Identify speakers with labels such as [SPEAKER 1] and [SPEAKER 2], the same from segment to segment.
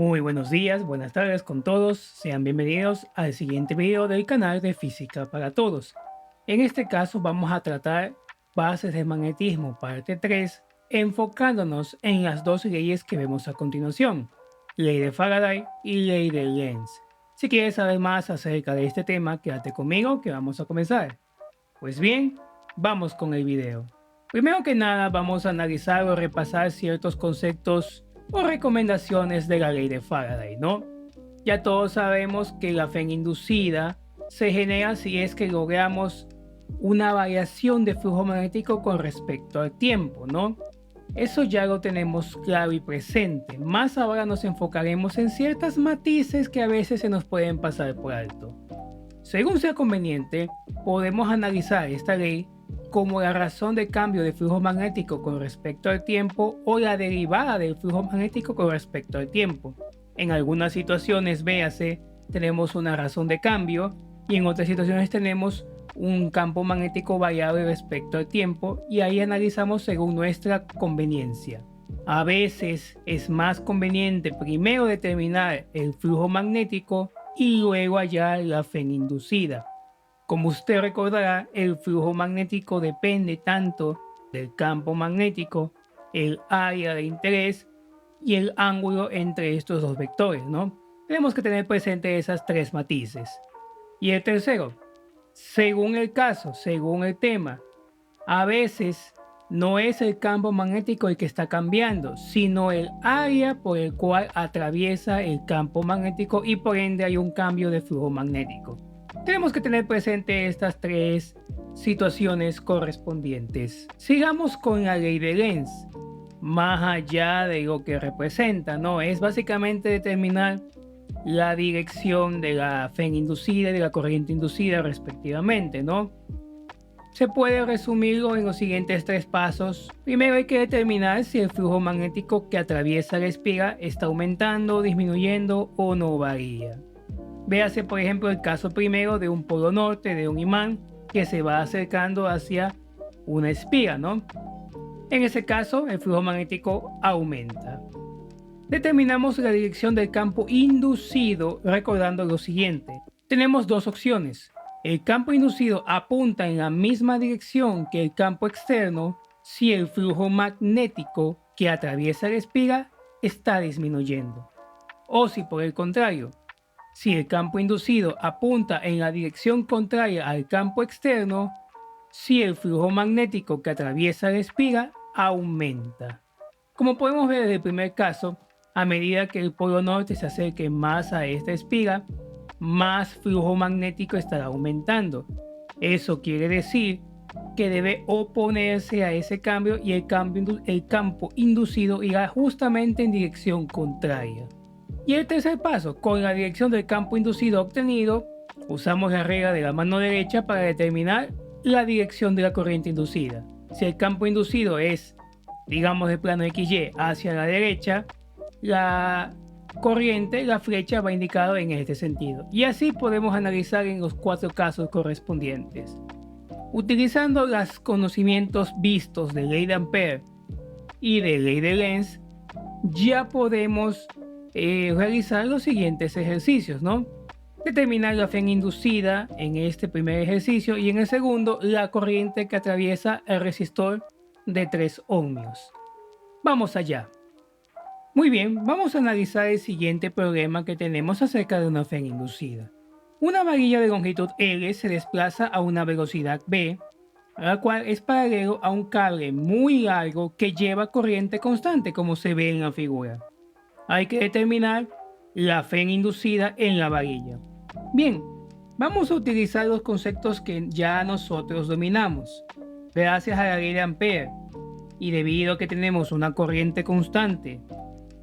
[SPEAKER 1] Muy buenos días, buenas tardes con todos. Sean bienvenidos al siguiente video del canal de Física para Todos. En este caso vamos a tratar bases del magnetismo parte 3, enfocándonos en las dos leyes que vemos a continuación, ley de Faraday y ley de Lenz. Si quieres saber más acerca de este tema, quédate conmigo que vamos a comenzar. Pues bien, vamos con el video. Primero que nada vamos a analizar o repasar ciertos conceptos o recomendaciones de la ley de Faraday, ¿no? Ya todos sabemos que la fe inducida se genera si es que logramos una variación de flujo magnético con respecto al tiempo, ¿no? Eso ya lo tenemos claro y presente. Más ahora nos enfocaremos en ciertas matices que a veces se nos pueden pasar por alto. Según sea conveniente, podemos analizar esta ley como la razón de cambio de flujo magnético con respecto al tiempo o la derivada del flujo magnético con respecto al tiempo. En algunas situaciones, véase, tenemos una razón de cambio y en otras situaciones tenemos un campo magnético variable respecto al tiempo y ahí analizamos según nuestra conveniencia. A veces es más conveniente primero determinar el flujo magnético y luego hallar la fe inducida. Como usted recordará, el flujo magnético depende tanto del campo magnético, el área de interés y el ángulo entre estos dos vectores, ¿no? Tenemos que tener presente esas tres matices. Y el tercero, según el caso, según el tema, a veces no es el campo magnético el que está cambiando, sino el área por el cual atraviesa el campo magnético y por ende hay un cambio de flujo magnético. Tenemos que tener presente estas tres situaciones correspondientes. Sigamos con la ley de Lenz. Más allá de lo que representa, ¿no? Es básicamente determinar la dirección de la fe inducida y de la corriente inducida respectivamente, ¿no? Se puede resumirlo en los siguientes tres pasos. Primero hay que determinar si el flujo magnético que atraviesa la espiga está aumentando, disminuyendo o no varía. Véase por ejemplo el caso primero de un polo norte de un imán que se va acercando hacia una espiga, ¿no? En ese caso el flujo magnético aumenta. Determinamos la dirección del campo inducido recordando lo siguiente. Tenemos dos opciones. El campo inducido apunta en la misma dirección que el campo externo si el flujo magnético que atraviesa la espiga está disminuyendo. O si por el contrario, si el campo inducido apunta en la dirección contraria al campo externo, si el flujo magnético que atraviesa la espiga aumenta. Como podemos ver en el primer caso, a medida que el polo norte se acerque más a esta espiga, más flujo magnético estará aumentando. Eso quiere decir que debe oponerse a ese cambio y el campo inducido irá justamente en dirección contraria. Y el tercer paso, con la dirección del campo inducido obtenido, usamos la regla de la mano derecha para determinar la dirección de la corriente inducida. Si el campo inducido es, digamos, de plano XY hacia la derecha, la corriente, la flecha va indicada en este sentido. Y así podemos analizar en los cuatro casos correspondientes. Utilizando los conocimientos vistos de ley de Ampère y de ley de Lenz, ya podemos realizar los siguientes ejercicios, ¿no? Determinar la fe inducida en este primer ejercicio y en el segundo la corriente que atraviesa el resistor de 3 ohmios. Vamos allá. Muy bien, vamos a analizar el siguiente problema que tenemos acerca de una fe inducida. Una varilla de longitud L se desplaza a una velocidad V, la cual es paralelo a un cable muy largo que lleva corriente constante, como se ve en la figura. Hay que determinar la fe inducida en la varilla. Bien, vamos a utilizar los conceptos que ya nosotros dominamos. Gracias a la ley de Ampère y debido a que tenemos una corriente constante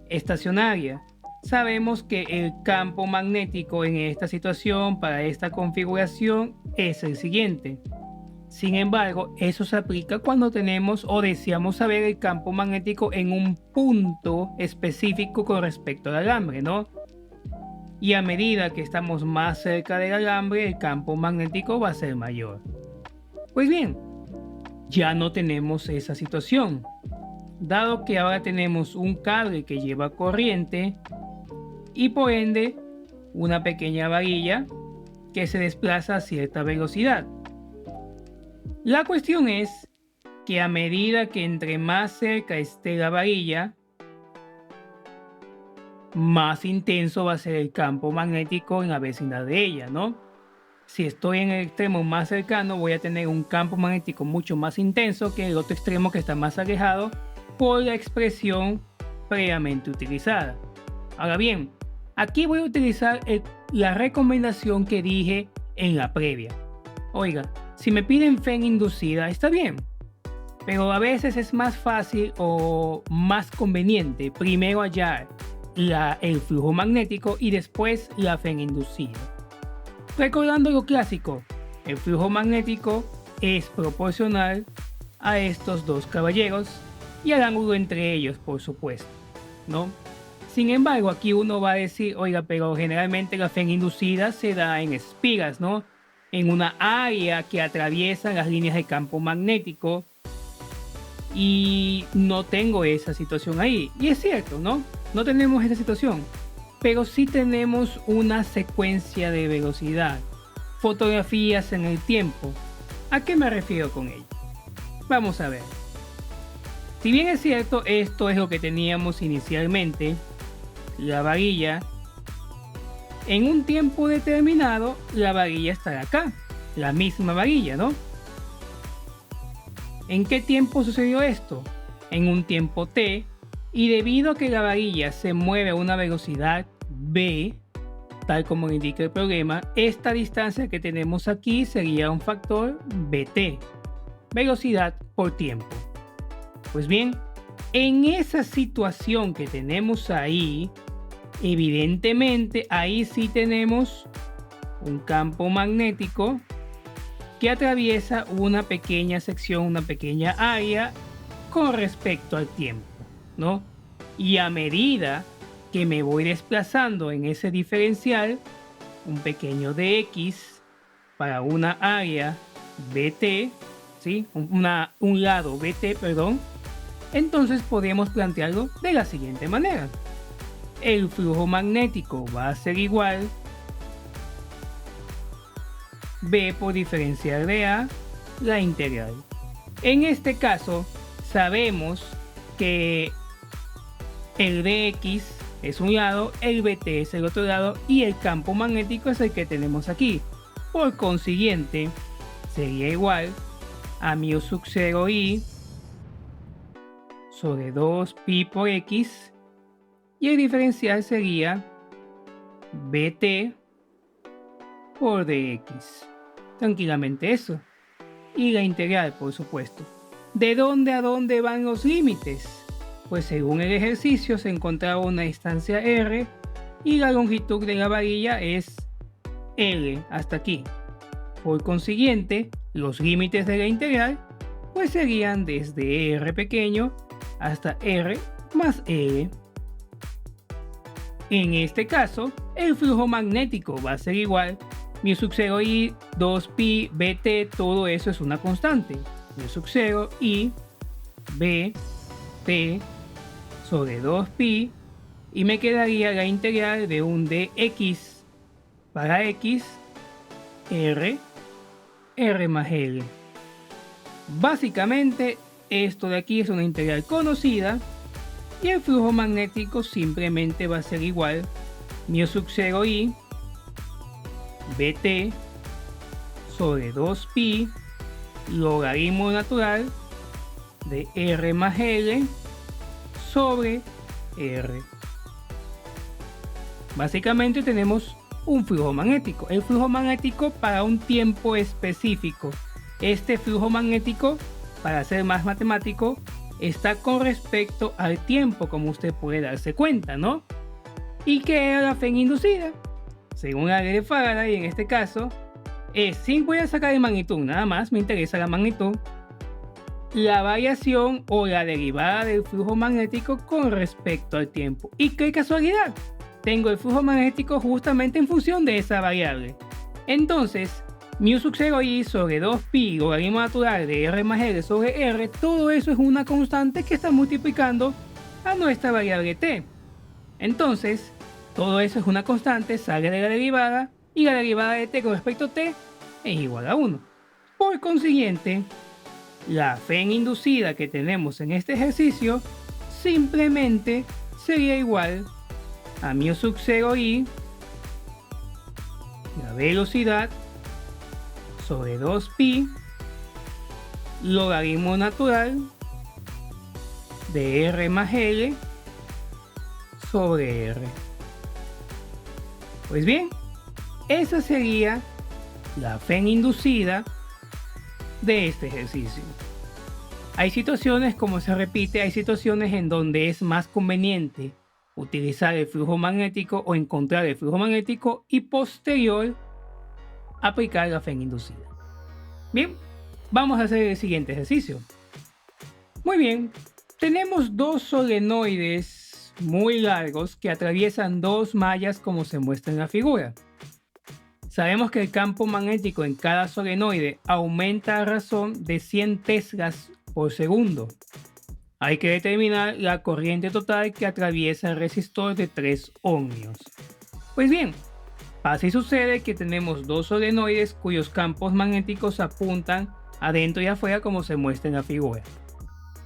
[SPEAKER 1] estacionaria, sabemos que el campo magnético en esta situación para esta configuración es el siguiente. Sin embargo, eso se aplica cuando tenemos o deseamos saber el campo magnético en un punto específico con respecto al alambre, ¿no? Y a medida que estamos más cerca del alambre, el campo magnético va a ser mayor. Pues bien, ya no tenemos esa situación. Dado que ahora tenemos un cable que lleva corriente, y por ende una pequeña varilla que se desplaza a cierta velocidad. La cuestión es que a medida que entre más cerca esté la varilla, más intenso va a ser el campo magnético en la vecindad de ella, ¿no? Si estoy en el extremo más cercano, voy a tener un campo magnético mucho más intenso que el otro extremo que está más alejado por la expresión previamente utilizada. Ahora bien, aquí voy a utilizar la recomendación que dije en la previa. Oiga, si me piden fe inducida, está bien, pero a veces es más fácil o más conveniente primero hallar el flujo magnético y después la fe inducida. Recordando lo clásico, el flujo magnético es proporcional a estos dos caballeros y al ángulo entre ellos, por supuesto, ¿no? Sin embargo, aquí uno va a decir, oiga, pero generalmente la fe inducida se da en espigas, ¿no? En una área que atraviesa las líneas de campo magnético, y no tengo esa situación ahí. Y es cierto, ¿no? No tenemos esa situación, pero sí tenemos una secuencia de velocidad, fotografías en el tiempo. ¿A qué me refiero con ello? Vamos a ver. Si bien es cierto, esto es lo que teníamos inicialmente, la varilla, en un tiempo determinado, la varilla estará acá, la misma varilla, ¿no? ¿En qué tiempo sucedió esto? En un tiempo t, y debido a que la varilla se mueve a una velocidad v, tal como indica el problema, esta distancia que tenemos aquí sería un factor vt, velocidad por tiempo. Pues bien, en esa situación que tenemos ahí, evidentemente ahí sí tenemos un campo magnético que atraviesa una pequeña sección, una pequeña área con respecto al tiempo, ¿no? Y a medida que me voy desplazando en ese diferencial, un pequeño dx para una área bt, ¿sí? Un lado bt, perdón, entonces podemos plantearlo de la siguiente manera. El flujo magnético va a ser igual b por diferencial de a la integral. En este caso sabemos que el dx es un lado, el bt es el otro lado y el campo magnético es el que tenemos aquí. Por consiguiente sería igual a mu sub 0 i sobre 2pi por x, y el diferencial sería bt por dx. Tranquilamente eso. Y la integral, por supuesto. ¿De dónde a dónde van los límites? Pues según el ejercicio se encontraba una distancia r y la longitud de la varilla es L hasta aquí. Por consiguiente, los límites de la integral pues serían desde r pequeño hasta r más L. En este caso, el flujo magnético va a ser igual mu sub 0 i 2pi bt, todo eso es una constante. Mu sub 0 i bt sobre 2pi, y me quedaría la integral de un dx para x r más l. Básicamente esto de aquí es una integral conocida y el flujo magnético simplemente va a ser igual mu sub 0 i bt sobre 2pi logaritmo natural de r más l sobre r. Básicamente tenemos un flujo magnético. El flujo magnético para un tiempo específico. Este flujo magnético, para ser más matemático, está con respecto al tiempo, como usted puede darse cuenta, ¿no? ¿Y qué era la fe inducida? Según la ley de Faraday, en este caso, es, sin poder sacar de magnitud, nada más me interesa la magnitud, la variación o la derivada del flujo magnético con respecto al tiempo. Y qué casualidad, tengo el flujo magnético justamente en función de esa variable. Entonces, mu sub 0 i sobre 2pi logaritmo natural de r más l sobre r, todo eso es una constante que está multiplicando a nuestra variable t. Entonces, Todo eso es una constante, sale de la derivada y la derivada de t con respecto a t es igual a 1. Por consiguiente, la Fn inducida que tenemos en este ejercicio simplemente sería igual a μ sub 0i, la velocidad, sobre 2pi, logaritmo natural de r más l sobre r. Pues bien, esa sería la Fn inducida de este ejercicio. Hay situaciones, como se repite, hay situaciones en donde es más conveniente utilizar el flujo magnético o encontrar el flujo magnético y posterior aplicar la Fn inducida. Bien, vamos a hacer el siguiente ejercicio. Muy bien, tenemos dos solenoides muy largos que atraviesan dos mallas como se muestra en la figura. Sabemos que el campo magnético en cada solenoide aumenta a razón de 100 teslas por segundo. Hay que determinar la corriente total que atraviesa el resistor de 3 ohmios. Pues bien, pasa y sucede que tenemos dos solenoides cuyos campos magnéticos apuntan adentro y afuera como se muestra en la figura.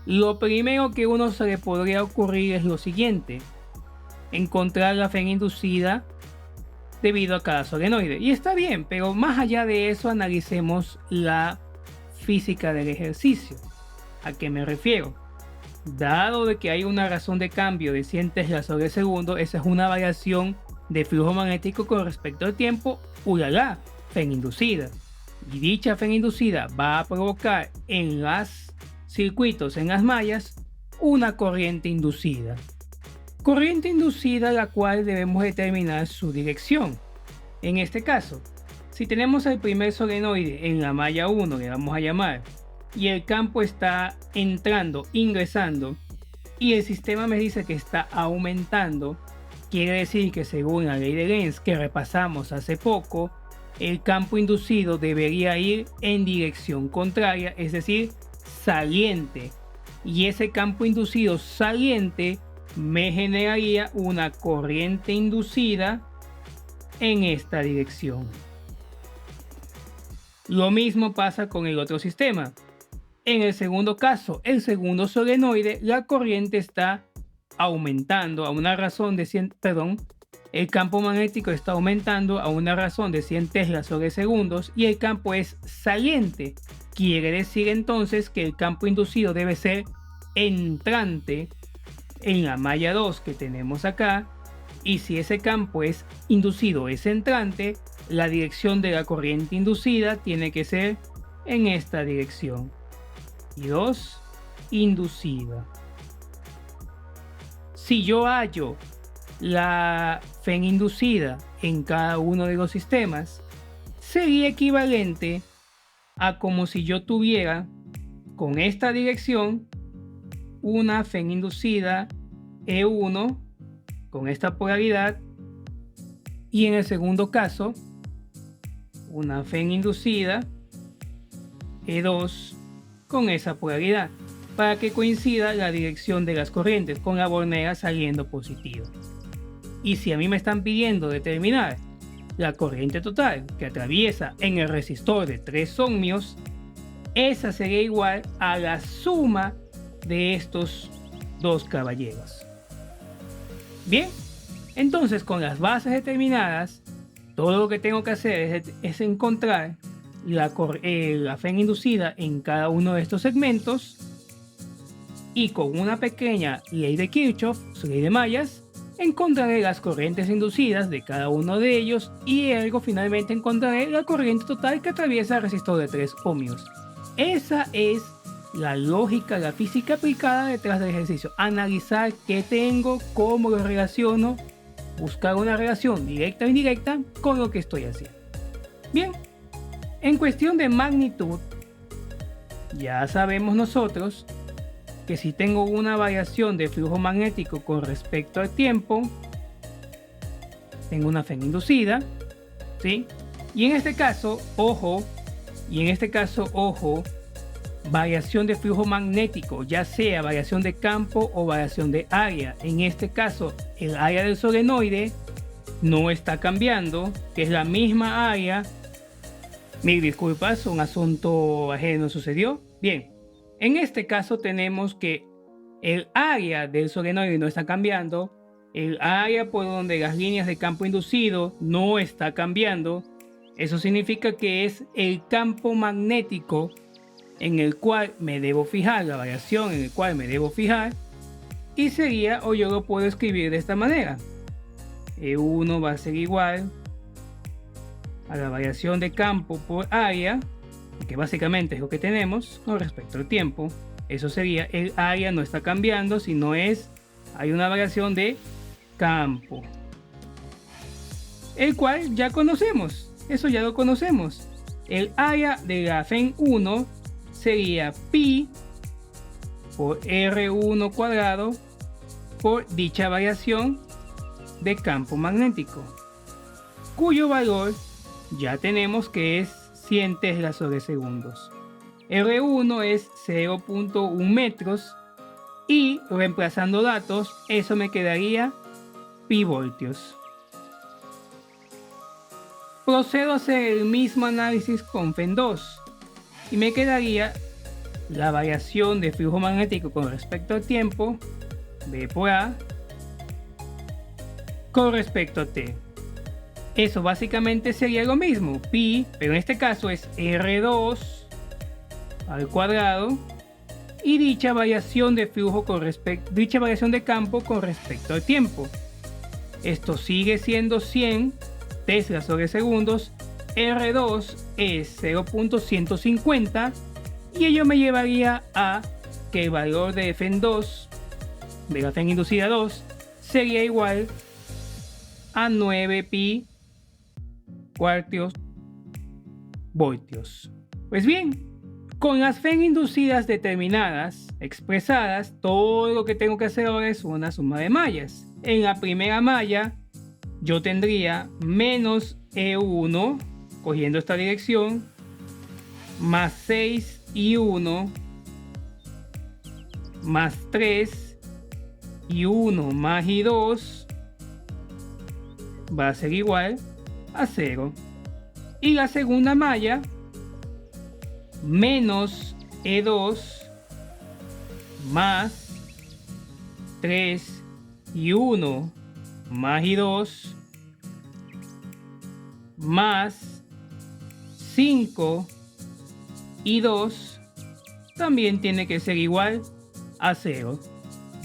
[SPEAKER 1] Lo primero que uno se le podría ocurrir es lo siguiente: encontrar la Fn inducida debido a cada solenoide. Y está bien, pero más allá de eso analicemos la física del ejercicio. ¿A qué me refiero? Dado de que hay una razón de cambio de 100 teslas sobre segundo, esa es una variación de flujo magnético con respecto al tiempo, ulala, Fn inducida. Y dicha Fn inducida va a provocar en los circuitos, en las mallas, una corriente inducida. Corriente inducida la cual debemos determinar su dirección. En este caso, si tenemos el primer solenoide en la malla 1, le vamos a llamar, y el campo está entrando, ingresando, y el sistema me dice que está aumentando, quiere decir que según la ley de Lenz que repasamos hace poco, el campo inducido debería ir en dirección contraria, es decir, saliente, y ese campo inducido saliente me generaría una corriente inducida en esta dirección. Lo mismo pasa con el otro sistema. En el segundo caso, el segundo solenoide, la corriente está aumentando a una razón de 100, el campo magnético está aumentando a una razón de 100 teslas sobre segundos y el campo es saliente. Quiere decir entonces que el campo inducido debe ser entrante en la malla 2 que tenemos acá, y si ese campo es inducido, es entrante, la dirección de la corriente inducida tiene que ser en esta dirección. Y 2, inducida. Si yo hallo la Fn inducida en cada uno de los sistemas, sería equivalente a como si yo tuviera con esta dirección una Fn inducida E1 con esta polaridad y en el segundo caso una Fn inducida E2 con esa polaridad, para que coincida la dirección de las corrientes con la bornera saliendo positiva. Y si a mí me están pidiendo determinar la corriente total que atraviesa en el resistor de 3 ohmios, esa sería igual a la suma de estos dos caballeros. Bien, entonces con las bases determinadas, todo lo que tengo que hacer es encontrar la Fn inducida en cada uno de estos segmentos, y con una pequeña ley de Kirchhoff, su ley de mallas, encontraré las corrientes inducidas de cada uno de ellos y ergo finalmente encontraré la corriente total que atraviesa el resistor de 3 ohmios. Esa es la lógica, la física aplicada detrás del ejercicio. Analizar qué tengo, cómo lo relaciono, buscar una relación directa o indirecta con lo que estoy haciendo. Bien, en cuestión de magnitud, ya sabemos nosotros que si tengo una variación de flujo magnético con respecto al tiempo, tengo una Fn inducida, ¿sí? Y en este caso, ojo, variación de flujo magnético, ya sea variación de campo o variación de área. En este caso, el área del solenoide no está cambiando, que es la misma área. Mil disculpas, un asunto ajeno sucedió. Bien, en este caso tenemos que el área del solenoide no está cambiando, el área por donde las líneas de campo inducido no está cambiando. Eso significa que es el campo magnético en el cual me debo fijar, la variación en el cual me debo fijar, y sería, o yo lo puedo escribir de esta manera: E1 va a ser igual a la variación de campo por área, que básicamente es lo que tenemos con respecto al tiempo. Eso sería, el área no está cambiando, sino hay una variación de campo, el cual ya conocemos. Eso ya lo conocemos. El área de la FEN1 sería pi por R1 cuadrado por dicha variación de campo magnético, cuyo valor ya tenemos que es 100 teslas sobre segundos. R1 es 0.1 metros y, reemplazando datos, eso me quedaría pi voltios. Procedo a hacer el mismo análisis con FEN2 y me quedaría la variación de flujo magnético con respecto al tiempo, V por A, con respecto a T. Eso básicamente sería lo mismo, pi, pero en este caso es R2 al cuadrado, y dicha variación de flujo dicha variación de campo con respecto al tiempo. Esto sigue siendo 100 teslas sobre segundos. R2 es 0.150 y ello me llevaría a que el valor de FEN2, de la FEN inducida 2, sería igual a 9 pi cuartos voltios. Pues bien, con las FEN inducidas determinadas, expresadas, todo lo que tengo que hacer ahora es una suma de mallas. En la primera malla yo tendría menos E1, cogiendo esta dirección, más 6 y 1, más 3 y 1 más I2 va a ser igual a 0. Y la segunda malla, menos E2 más 3 y 1 más I2 más 5 y 2 también tiene que ser igual a 0.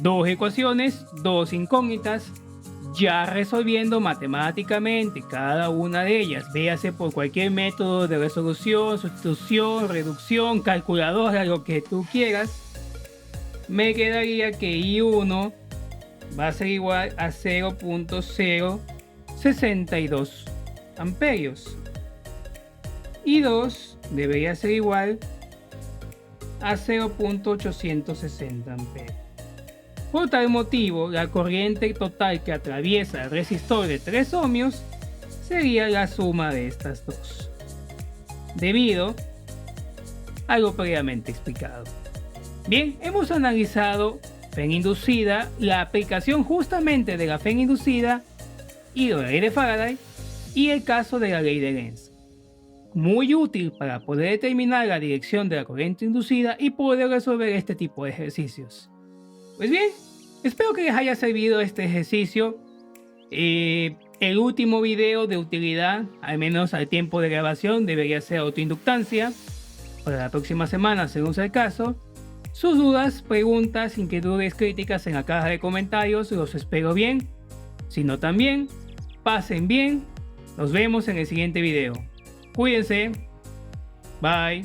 [SPEAKER 1] Dos ecuaciones, dos incógnitas, ya resolviendo matemáticamente cada una de ellas, véase por cualquier método de resolución, sustitución, reducción, calculadora, lo que tú quieras, me quedaría que I1 va a ser igual a 0.062 amperios. I2 debería ser igual a 0.860 amperios. Por tal motivo, la corriente total que atraviesa el resistor de 3 ohmios sería la suma de estas dos, debido a lo previamente explicado. Bien, hemos analizado FEN inducida, la aplicación justamente de la FEN inducida y de la ley de Faraday, y el caso de la ley de Lenz. Muy útil para poder determinar la dirección de la corriente inducida y poder resolver este tipo de ejercicios. Pues bien, espero que les haya servido este ejercicio. El último video de utilidad, al menos al tiempo de grabación, debería ser autoinductancia. Para la próxima semana, según sea el caso. Sus dudas, preguntas, inquietudes, críticas en la caja de comentarios, los espero bien. Si no también, pasen bien. Nos vemos en el siguiente video. Cuídense. Bye.